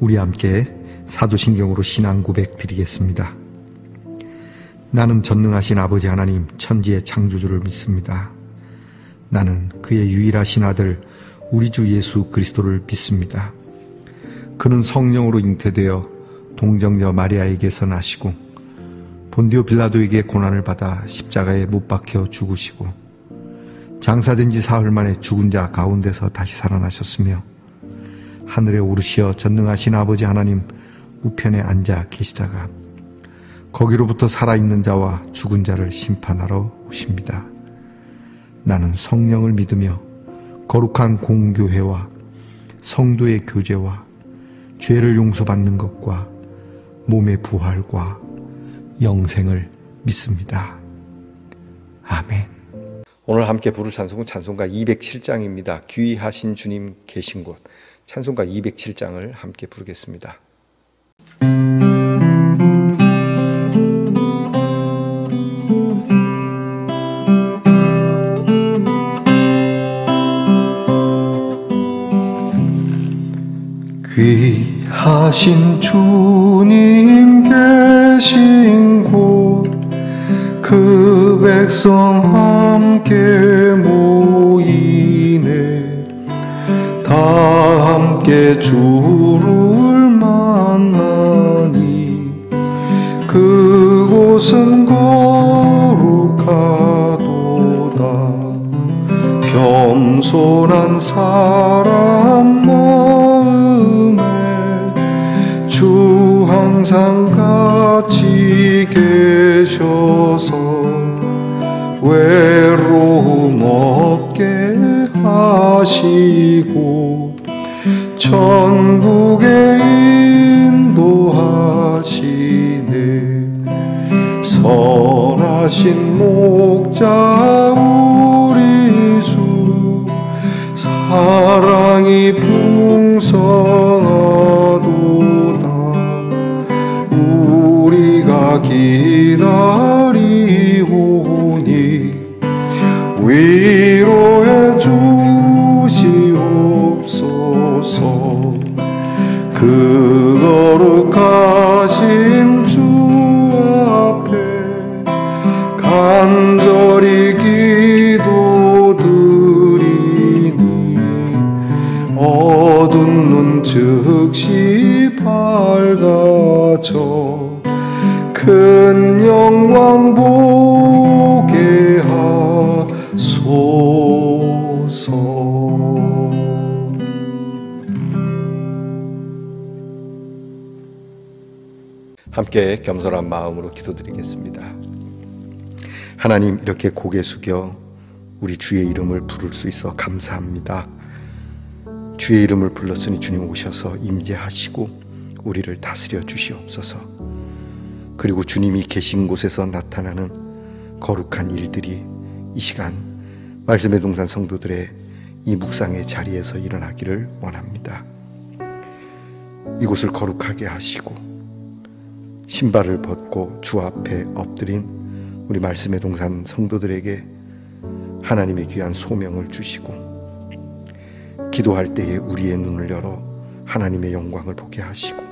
우리 함께 사도신경으로 신앙 고백 드리겠습니다. 나는 전능하신 아버지 하나님 천지의 창조주를 믿습니다. 나는 그의 유일하신 아들 우리 주 예수 그리스도를 믿습니다. 그는 성령으로 잉태되어 동정녀 마리아에게서 나시고 본디오 빌라도에게 고난을 받아 십자가에 못 박혀 죽으시고 장사된 지 사흘 만에 죽은 자 가운데서 다시 살아나셨으며 하늘에 오르시어 전능하신 아버지 하나님 우편에 앉아 계시다가 거기로부터 살아있는 자와 죽은 자를 심판하러 오십니다. 나는 성령을 믿으며 거룩한 공교회와 성도의 교제와 죄를 용서받는 것과 몸의 부활과 영생을 믿습니다. 아멘. 오늘 함께 부를 찬송은 찬송가 207장입니다. 귀하신 주님 계신 곳. 찬송가 207장을 함께 부르겠습니다. 귀하신 주님 계신 곳 그 백성 함께 모이네 다 함께 주를 만나니 그곳은 거룩하도다 겸손한 사람 주 항상 같이 계셔서 외로움 없게 하시고 천국에 인도하시네 선하신 목자 우리 주 사랑이 풍성하도다 우리가 기다리오니 위로해 주시옵소서 그 거룩하신 주 앞에 간절히 기도드리니 어두운 눈 즉시 밝아져 큰 영광 보게 하소서. 함께 겸손한 마음으로 기도드리겠습니다. 하나님, 이렇게 고개 숙여 우리 주의 이름을 부를 수 있어 감사합니다. 주의 이름을 불렀으니 주님 오셔서 임재하시고 우리를 다스려 주시옵소서. 그리고 주님이 계신 곳에서 나타나는 거룩한 일들이 이 시간 말씀의 동산 성도들의 이 묵상의 자리에서 일어나기를 원합니다. 이곳을 거룩하게 하시고 신발을 벗고 주 앞에 엎드린 우리 말씀의 동산 성도들에게 하나님의 귀한 소명을 주시고 기도할 때에 우리의 눈을 열어 하나님의 영광을 보게 하시고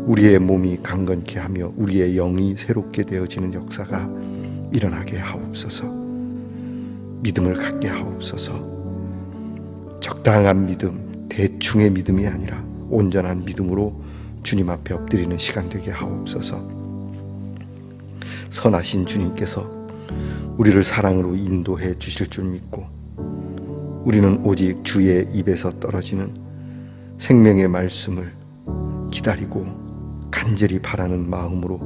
우리의 몸이 강건케 하며 우리의 영이 새롭게 되어지는 역사가 일어나게 하옵소서. 믿음을 갖게 하옵소서. 적당한 믿음, 대충의 믿음이 아니라 온전한 믿음으로 주님 앞에 엎드리는 시간 되게 하옵소서. 선하신 주님께서 우리를 사랑으로 인도해 주실 줄 믿고 우리는 오직 주의 입에서 떨어지는 생명의 말씀을 기다리고 간절히 바라는 마음으로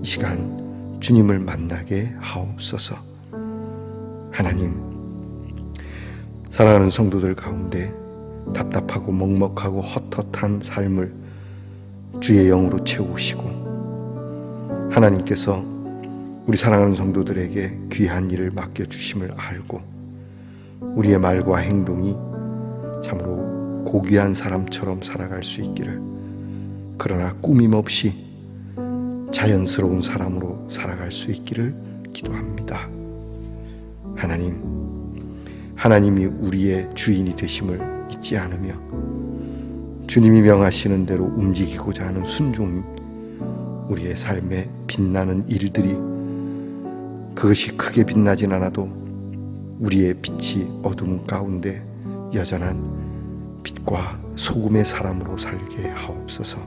이 시간 주님을 만나게 하옵소서. 하나님, 사랑하는 성도들 가운데 답답하고 먹먹하고 헛헛한 삶을 주의 영으로 채우시고 하나님께서 우리 사랑하는 성도들에게 귀한 일을 맡겨주심을 알고 우리의 말과 행동이 참으로 고귀한 사람처럼 살아갈 수 있기를, 그러나 꾸밈없이 자연스러운 사람으로 살아갈 수 있기를 기도합니다. 하나님, 하나님이 우리의 주인이 되심을 잊지 않으며 주님이 명하시는 대로 움직이고자 하는 순종, 우리의 삶에 빛나는 일들이 그것이 크게 빛나진 않아도 우리의 빛이 어둠 가운데 여전한 빛과 소금의 사람으로 살게 하옵소서.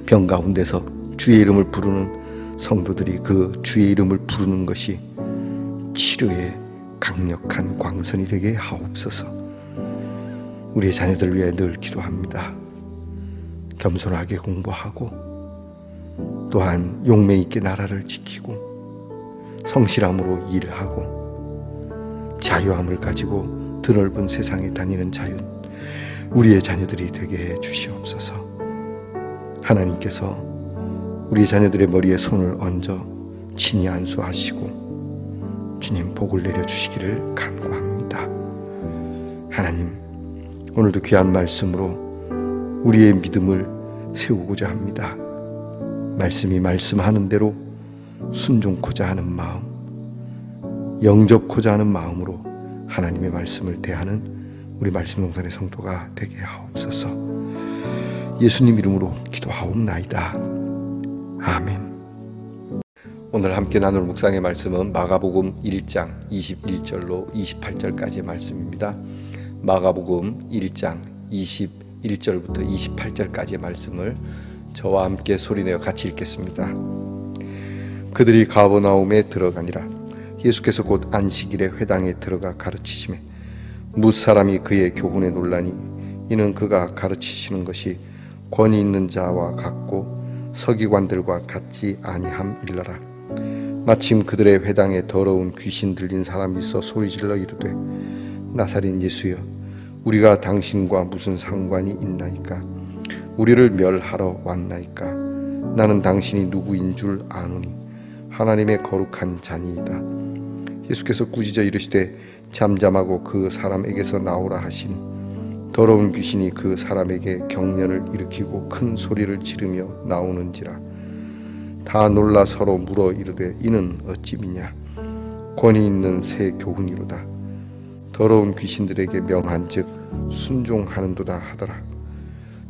병 가운데서 주의 이름을 부르는 성도들이 그 주의 이름을 부르는 것이 치료의 강력한 광선이 되게 하옵소서. 우리의 자녀들 위해 늘 기도합니다. 겸손하게 공부하고 또한 용맹 있게 나라를 지키고 성실함으로 일하고 자유함을 가지고 드넓은 세상에 다니는 자윤 우리의 자녀들이 되게 해 주시옵소서. 하나님께서 우리 자녀들의 머리에 손을 얹어 친히 안수하시고 주님 복을 내려주시기를 간구합니다. 하나님, 오늘도 귀한 말씀으로 우리의 믿음을 세우고자 합니다. 말씀이 말씀하는 대로 순종코자 하는 마음, 영접코자 하는 마음으로 하나님의 말씀을 대하는 우리 말씀동산의 성도가 되게 하옵소서. 예수님 이름으로 기도하옵나이다. 아멘. 오늘 함께 나눌 묵상의 말씀은 마가복음 1장 21절로 28절까지의 말씀입니다. 마가복음 1장 21절부터 28절까지의 말씀을 저와 함께 소리내어 같이 읽겠습니다. 그들이 가버나움에 들어가니라. 예수께서 곧 안식일에 회당에 들어가 가르치시매 무사람이 그의 교훈에 놀라니 이는 그가 가르치시는 것이 권위 있는 자와 같고 서기관들과 같지 아니함일러라. 마침 그들의 회당에 더러운 귀신 들린 사람이 있어 소리질러 이르되 나사렛 예수여, 우리가 당신과 무슨 상관이 있나이까? 우리를 멸하러 왔나이까? 나는 당신이 누구인 줄 아노니 하나님의 거룩한 자니이다. 예수께서 꾸짖어 이르시되 잠잠하고 그 사람에게서 나오라 하시니 더러운 귀신이 그 사람에게 경련을 일으키고 큰 소리를 지르며 나오는지라. 다 놀라 서로 물어 이르되 이는 어찌 미냐? 권위 있는 새 교훈이로다. 더러운 귀신들에게 명한즉 순종하는도다 하더라.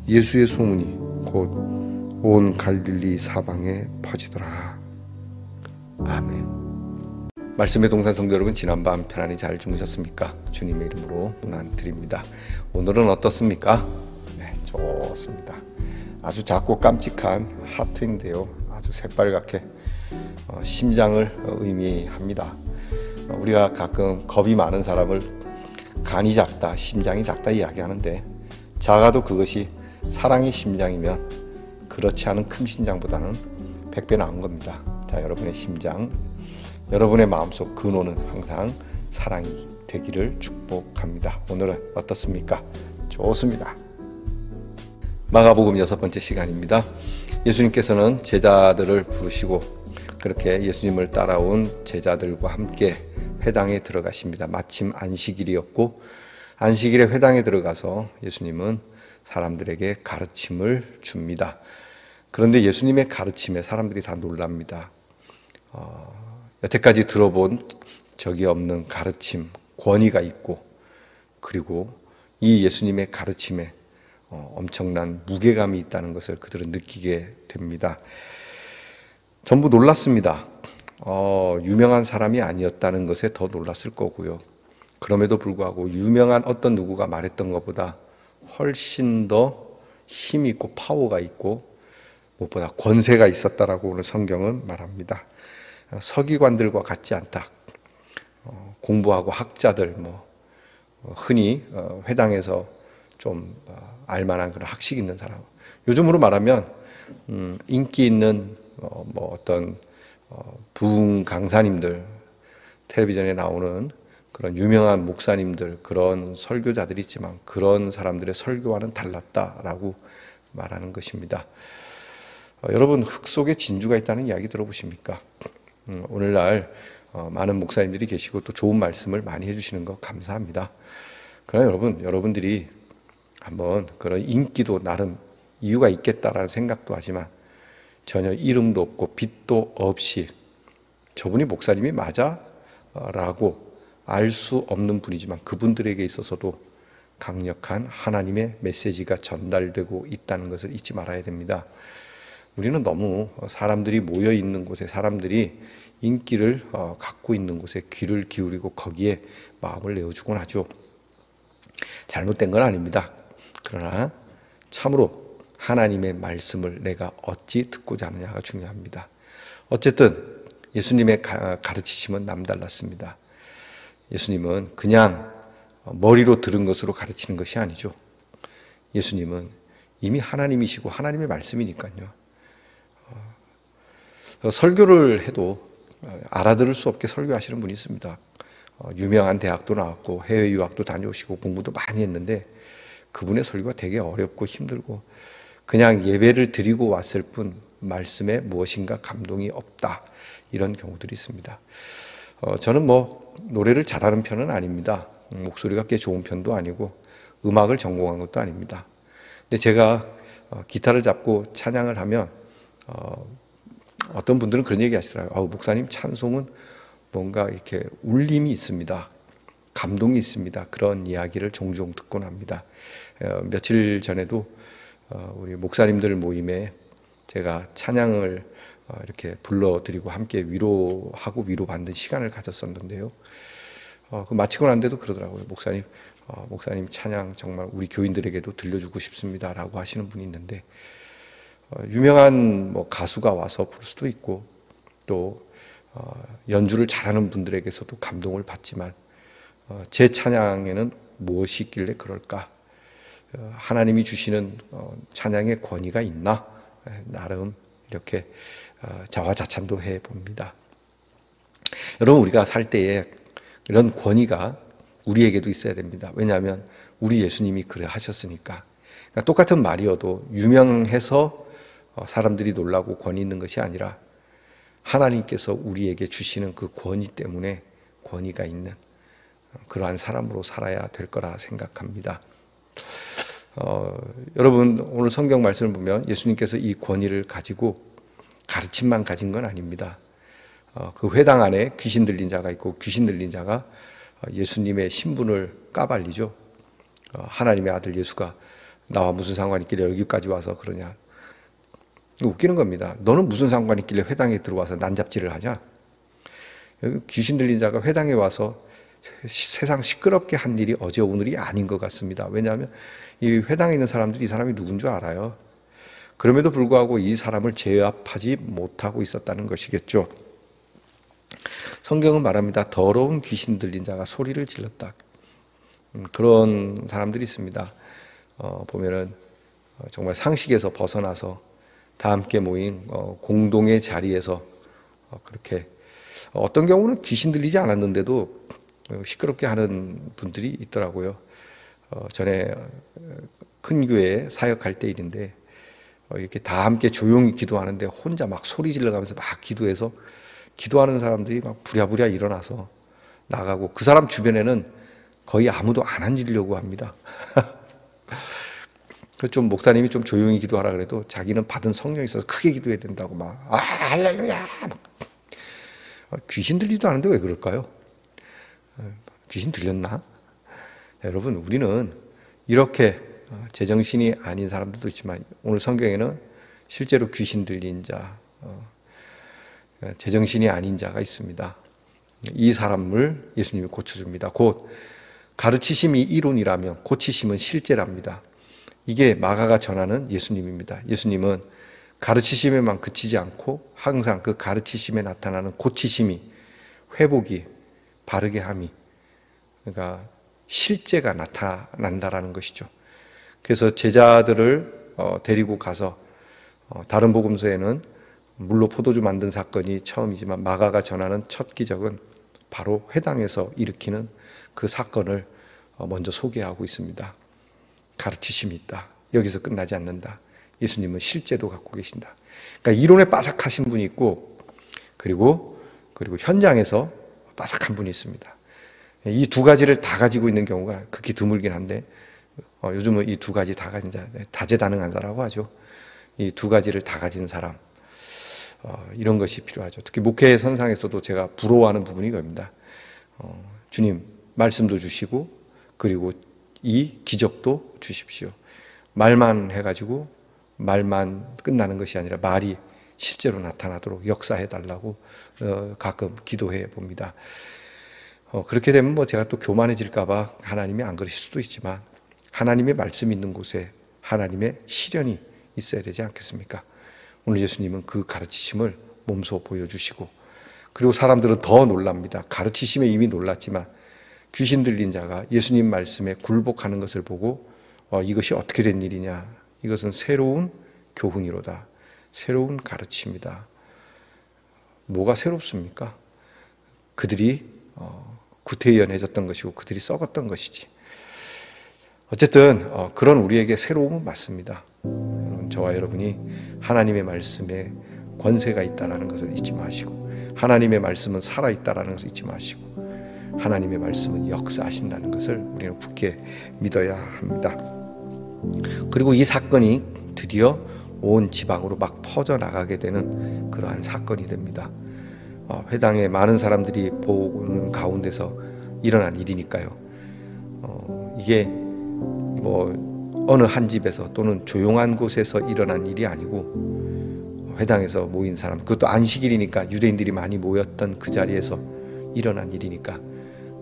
예수의 소문이 곧 온 갈릴리 사방에 퍼지더라. 아멘. 말씀의 동산 성도 여러분, 지난밤 편안히 잘 주무셨습니까? 주님의 이름으로 문안드립니다. 오늘은 어떻습니까? 네, 좋습니다. 아주 작고 깜찍한 하트인데요, 아주 새빨갛게 심장을 의미합니다. 우리가 가끔 겁이 많은 사람을 간이 작다, 심장이 작다 이야기하는데, 작아도 그것이 사랑의 심장이면 그렇지 않은 큰 심장보다는 100배 나은 겁니다. 자, 여러분의 심장, 여러분의 마음속 근원은 항상 사랑이 되기를 축복합니다. 오늘은 어떻습니까? 좋습니다. 마가복음 6번째 시간입니다. 예수님께서는 제자들을 부르시고 그렇게 예수님을 따라온 제자들과 함께 회당에 들어가십니다. 마침 안식일이었고 안식일에 회당에 들어가서 예수님은 사람들에게 가르침을 줍니다. 그런데 예수님의 가르침에 사람들이 다 놀랍니다. 여태까지 들어본 적이 없는 가르침, 권위가 있고, 그리고 이 예수님의 가르침에 엄청난 무게감이 있다는 것을 그들은 느끼게 됩니다. 전부 놀랐습니다. 유명한 사람이 아니었다는 것에 더 놀랐을 거고요. 그럼에도 불구하고 유명한 어떤 누구가 말했던 것보다 훨씬 더 힘이 있고 파워가 있고 무엇보다 권세가 있었다라고 오늘 성경은 말합니다. 서기관들과 같지 않다. 공부하고 학자들, 흔히 회당에서 좀 알만한 그런 학식 있는 사람. 요즘으로 말하면 인기 있는 어떤 부흥 강사님들, 텔레비전에 나오는 그런 유명한 목사님들, 그런 설교자들이 있지만 그런 사람들의 설교와는 달랐다라고 말하는 것입니다. 여러분, 흙 속에 진주가 있다는 이야기 들어보십니까? 오늘날 많은 목사님들이 계시고 또 좋은 말씀을 많이 해주시는 거 감사합니다. 그러나 여러분들이 한번 그런 인기도 나름 이유가 있겠다라는 생각도 하지만 전혀 이름도 없고 빛도 없이 저분이 목사님이 맞아? 라고 알 수 없는 분이지만 그분들에게 있어서도 강력한 하나님의 메시지가 전달되고 있다는 것을 잊지 말아야 됩니다. 우리는 너무 사람들이 모여 있는 곳에, 사람들이 인기를 갖고 있는 곳에 귀를 기울이고 거기에 마음을 내어주곤 하죠. 잘못된 건 아닙니다. 그러나 참으로 하나님의 말씀을 내가 어찌 듣고자 하느냐가 중요합니다. 어쨌든 예수님의 가르치심은 남달랐습니다. 예수님은 그냥 머리로 들은 것으로 가르치는 것이 아니죠. 예수님은 이미 하나님이시고 하나님의 말씀이니까요. 설교를 해도 알아들을 수 없게 설교하시는 분이 있습니다. 유명한 대학도 나왔고 해외 유학도 다녀오시고 공부도 많이 했는데 그분의 설교가 되게 어렵고 힘들고 그냥 예배를 드리고 왔을 뿐 말씀에 무엇인가 감동이 없다, 이런 경우들이 있습니다. 저는 뭐 노래를 잘하는 편은 아닙니다. 목소리가 꽤 좋은 편도 아니고 음악을 전공한 것도 아닙니다. 근데 제가 기타를 잡고 찬양을 하면 어떤 분들은 그런 얘기 하시더라고요. 목사님 찬송은 뭔가 이렇게 울림이 있습니다. 감동이 있습니다. 그런 이야기를 종종 듣곤 합니다. 며칠 전에도 우리 목사님들 모임에 제가 찬양을 이렇게 불러드리고 함께 위로하고 위로받는 시간을 가졌었는데요. 마치고 난 데도 그러더라고요. 목사님 찬양 정말 우리 교인들에게도 들려주고 싶습니다 라고 하시는 분이 있는데, 유명한 뭐 가수가 와서 부를 수도 있고 또 연주를 잘하는 분들에게서도 감동을 받지만 제 찬양에는 무엇이 있길래 그럴까? 하나님이 주시는 찬양의 권위가 있나? 나름 이렇게 자화자찬도 해봅니다. 여러분, 우리가 살 때에 이런 권위가 우리에게도 있어야 됩니다. 왜냐하면 우리 예수님이 그래 하셨으니까. 그러니까 똑같은 말이어도 유명해서 사람들이 놀라고 권위 있는 것이 아니라 하나님께서 우리에게 주시는 그 권위 때문에 권위가 있는 그러한 사람으로 살아야 될 거라 생각합니다. 여러분, 오늘 성경 말씀을 보면 예수님께서 이 권위를 가지고 가르침만 가진 건 아닙니다. 그 회당 안에 귀신 들린 자가 있고 귀신 들린 자가 예수님의 신분을 까발리죠. 하나님의 아들 예수가 나와 무슨 상관이 있길래 여기까지 와서 그러냐. 웃기는 겁니다. 너는 무슨 상관이 있길래 회당에 들어와서 난잡질을 하냐. 귀신 들린 자가 회당에 와서 세상 시끄럽게 한 일이 어제 오늘이 아닌 것 같습니다. 왜냐하면 이 회당에 있는 사람들이 이 사람이 누군 줄 알아요. 그럼에도 불구하고 이 사람을 제압하지 못하고 있었다는 것이겠죠. 성경은 말합니다. 더러운 귀신 들린 자가 소리를 질렀다. 그런 사람들이 있습니다. 보면은 정말 상식에서 벗어나서 다 함께 모인 공동의 자리에서 그렇게 어떤 경우는 귀신 들리지 않았는데도 시끄럽게 하는 분들이 있더라고요. 전에 큰 교회에 사역할 때 일인데 이렇게 다 함께 조용히 기도하는데 혼자 막 소리 질러가면서 막 기도해서 기도하는 사람들이 막 부랴부랴 일어나서 나가고 그 사람 주변에는 거의 아무도 안 앉으려고 합니다. 좀 목사님이 좀 조용히 기도하라 그래도 자기는 받은 성령이 있어서 크게 기도해야 된다고 막 할렐루야. 귀신 들리지도 않은데 왜 그럴까요? 귀신 들렸나? 여러분, 우리는 이렇게 제정신이 아닌 사람들도 있지만 오늘 성경에는 실제로 귀신 들린 자, 제정신이 아닌 자가 있습니다. 이 사람을 예수님이 고쳐줍니다. 곧 가르치심이 이론이라면 고치심은 실제랍니다. 이게 마가가 전하는 예수님입니다. 예수님은 가르치심에만 그치지 않고 항상 그 가르치심에 나타나는 고치심이, 회복이, 바르게 함이, 그러니까 실제가 나타난다라는 것이죠. 그래서 제자들을 데리고 가서 다른 복음서에는 물로 포도주 만든 사건이 처음이지만 마가가 전하는 첫 기적은 바로 회당에서 일으키는 그 사건을 먼저 소개하고 있습니다. 가르치심이 있다. 여기서 끝나지 않는다. 예수님은 실제도 갖고 계신다. 그러니까 이론에 빠삭하신 분이 있고 그리고 현장에서 빠삭한 분이 있습니다. 이 두 가지를 다 가지고 있는 경우가 극히 드물긴 한데 요즘은 이 두 가지 다 가진 자, 다재다능한 자라고 하죠. 이 두 가지를 다 가진 사람, 이런 것이 필요하죠. 특히 목회 선상에서도 제가 부러워하는 부분이 이겁니다. 주님 말씀도 주시고 그리고 이 기적도 주십시오. 말만 해가지고 말만 끝나는 것이 아니라 말이 실제로 나타나도록 역사해달라고 가끔 기도해 봅니다. 그렇게 되면 뭐 제가 또 교만해질까봐 하나님이 안 그러실 수도 있지만 하나님의 말씀이 있는 곳에 하나님의 실현이 있어야 되지 않겠습니까? 오늘 예수님은 그 가르치심을 몸소 보여주시고, 그리고 사람들은 더 놀랍니다. 가르치심에 이미 놀랐지만 귀신 들린 자가 예수님 말씀에 굴복하는 것을 보고 이것이 어떻게 된 일이냐, 이것은 새로운 교훈이로다, 새로운 가르침이다. 뭐가 새롭습니까? 그들이 구태연해졌던 것이고 그들이 썩었던 것이지. 어쨌든 그런 우리에게 새로움은 맞습니다. 저와 여러분이 하나님의 말씀에 권세가 있다는 것을 잊지 마시고, 하나님의 말씀은 살아있다는 것을 잊지 마시고, 하나님의 말씀은 역사하신다는 것을 우리는 굳게 믿어야 합니다. 그리고 이 사건이 드디어 온 지방으로 막 퍼져나가게 되는 그러한 사건이 됩니다. 회당에 많은 사람들이 보는 가운데서 일어난 일이니까요. 이게 뭐 어느 한 집에서 또는 조용한 곳에서 일어난 일이 아니고 회당에서 모인 사람, 그것도 안식일이니까 유대인들이 많이 모였던 그 자리에서 일어난 일이니까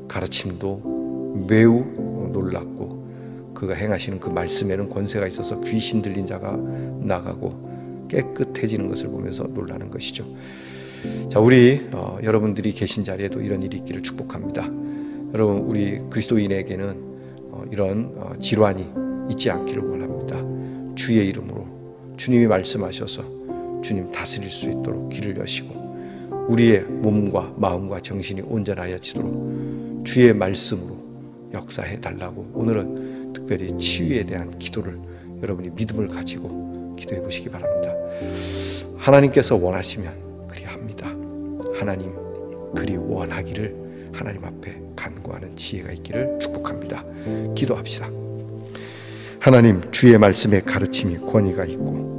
가르침도 매우 놀랍고, 그가 행하시는 그 말씀에는 권세가 있어서 귀신 들린 자가 나가고 깨끗해지는 것을 보면서 놀라는 것이죠. 자, 우리 여러분들이 계신 자리에도 이런 일이 있기를 축복합니다. 여러분, 우리 그리스도인에게는 이런 질환이 있지 않기를 원합니다. 주의 이름으로 주님이 말씀하셔서 주님 다스릴 수 있도록 길을 여시고, 우리의 몸과 마음과 정신이 온전하여지도록 주의 말씀으로 역사해 달라고 오늘은 특별히 치유에 대한 기도를 여러분이 믿음을 가지고 기도해 보시기 바랍니다. 하나님께서 원하시면 그리합니다. 하나님 그리 원하기를 하나님 앞에 간구하는 지혜가 있기를 축복합니다. 기도합시다. 하나님, 주의 말씀에 가르침이 권위가 있고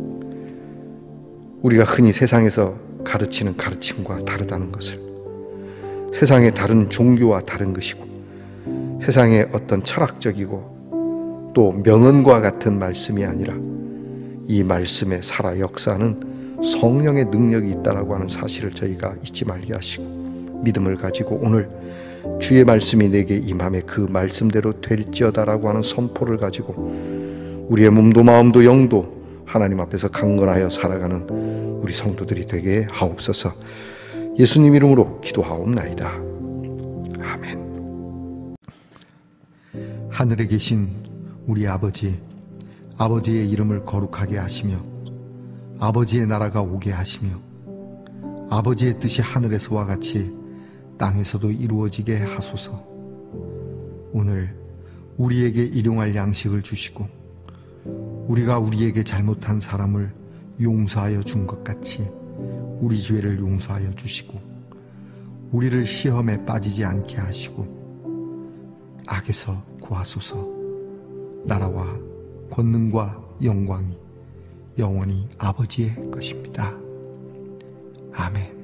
우리가 흔히 세상에서 가르치는 가르침과 다르다는 것을, 세상의 다른 종교와 다른 것이고 세상의 어떤 철학적이고 또 명언과 같은 말씀이 아니라 이 말씀에 살아 역사하는 성령의 능력이 있다라고 하는 사실을 저희가 잊지 말게 하시고, 믿음을 가지고 오늘 주의 말씀이 내게 임함에 그 말씀대로 될지어다라고 하는 선포를 가지고 우리의 몸도 마음도 영도 하나님 앞에서 강건하여 살아가는 우리 성도들이 되게 하옵소서. 예수님 이름으로 기도하옵나이다. 아멘. 하늘에 계신 우리 아버지, 아버지의 이름을 거룩하게 하시며 아버지의 나라가 오게 하시며 아버지의 뜻이 하늘에서와 같이 땅에서도 이루어지게 하소서. 오늘 우리에게 일용할 양식을 주시고 우리가 우리에게 잘못한 사람을 용서하여 준 것 같이 우리 죄를 용서하여 주시고 우리를 시험에 빠지지 않게 하시고 악에서 구하소서. 나라와 권능과 영광이 영원히 아버지의 것입니다. 아멘.